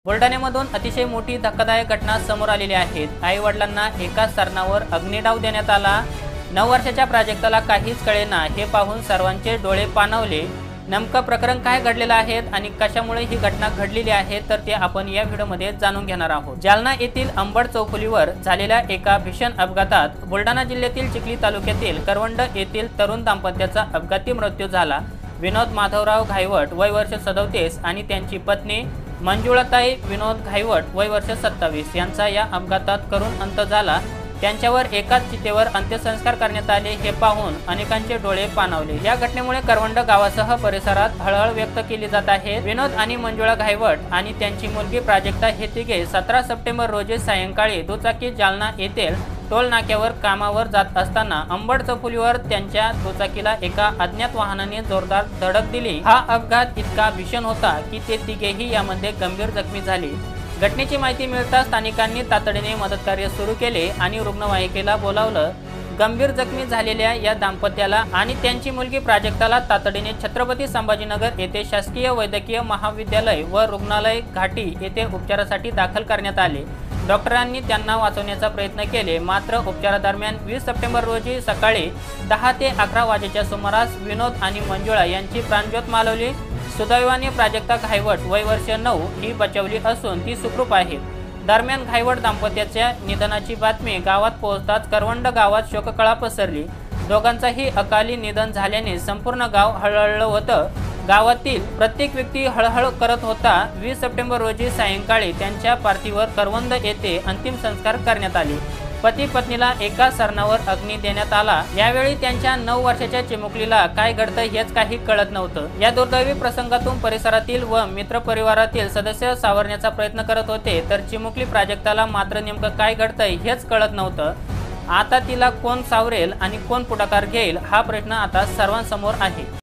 बुलढाण्यामधून अतिशय मोठी धक्कादायक घटना समोर आलेली आहे। आई वडिलांना एकाच सरणावर अग्निडाव देण्यात आला। 9 वर्षाच्या प्राजक्ताला काहीच कळेना। हे पाहून सर्वांचे डोळे पाणावले। नेमकं प्रकरण काय घडलेलं आहे आणि कशामुळे ही घटना घडलेली आहे तर ते आपण या व्हिडिओमध्ये जाणून घेणार आहोत। जालना येथील अंबड चौफुलीवर झालेल्या एका भीषण अपघातात बुलढाणा जिल्ह्यातील चिखली तालुक्यातील करवंड येथील तरुण दाम्पत्याचा अपघाती मृत्यू झाला। विनोद माधवराव घायवट वय वर्ष 37 आणि त्यांची पत्नी मंजुळाताई विनोद घायवट वय वर्ष 27 यांचा या अपघातात करुण अंत झाला। त्यांच्यावर एकाच चितेवर अंत्यसंस्कार करण्यात आले। हे पाहून अनेकांचे डोळे पाणावले। या घटनेमुळे करवंड गावासह परिसरात हळहळ व्यक्त केली जात आहे। विनोद आणि मंजुळा घायवट आणि त्यांची मुलगी प्राजक्ता हे तिघे 17 सप्टेंबर रोजी सायंकाळी दुचाकी जालना येथील टोल नाक्यावर कामावर जात असताना अंबड चौफुलीवर त्यांच्या दुचाकीला एका अज्ञात वाहनाने जोरदार धडक दिली। हा अपघात इतका भीषण होता की ते तिघेही यामध्ये गंभीर जखमी झाले। घटनेची माहिती मिळताच स्थानिकांनी तातडीने मदतकार्य सुरू केले आणि रुग्णवाहिकेला बोलावलं। गंभीर जखमी झालेल्या या दाम्पत्याला आणि त्यांची मुलगी प्राजक्ताला तातडीने छत्रपती संभाजीनगर येथे शासकीय वैद्यकीय महाविद्यालय व रुग्णालय घाटी येथे उपचारासाठी दाखल करण्यात आले। डॉक्टरांनी त्यांना वाचवण्याचा प्रयत्न केले, मात्र उपचारादरम्यान 20 सप्टेंबर रोजी सकाळी 10 ते 11 वाजेच्या सुमारास विनोद आणि मंजुळा यांची प्राणज्योत मालवली। सुदैवाने प्राजक्ता घायवट वय वर्ष 9 ही बचावली असून ती सुखरूप आहे। दरम्यान घायवट दाम्पत्याच्या निधनाची बातमी गावात पोहोचताच करवंड गावात शोककळा पसरली। दोघांचाही अकाली निधन झाल्याने संपूर्ण गाव हळहळलं होतं। गावातील प्रत्येक व्यक्ती हळहळ करत होता। 20 सप्टेंबर रोजी सायंकाळी त्यांच्या पार्थिवावर करवंद येथे अंतिम संस्कार करण्यात आले। पती पत्नीला एका सरणावर अग्नी देण्यात आला। यावेळी त्यांच्या 9 वर्षाच्या चिमुकलीला काय घडतं हेच काही कळत नव्हतं। या दुर्दैवी प्रसंगातून परिसरातील व मित्र परिवारातील सदस्य सावरण्याचा प्रयत्न करत होते, तर चिमुकली प्राजक्ताला मात्र नेमकं काय घडतंय हेच कळत नव्हतं। आता तिला कोण सावरेल आणि कोण पुढाकार घेईल हा प्रश्न आता सर्वांसमोर आहे।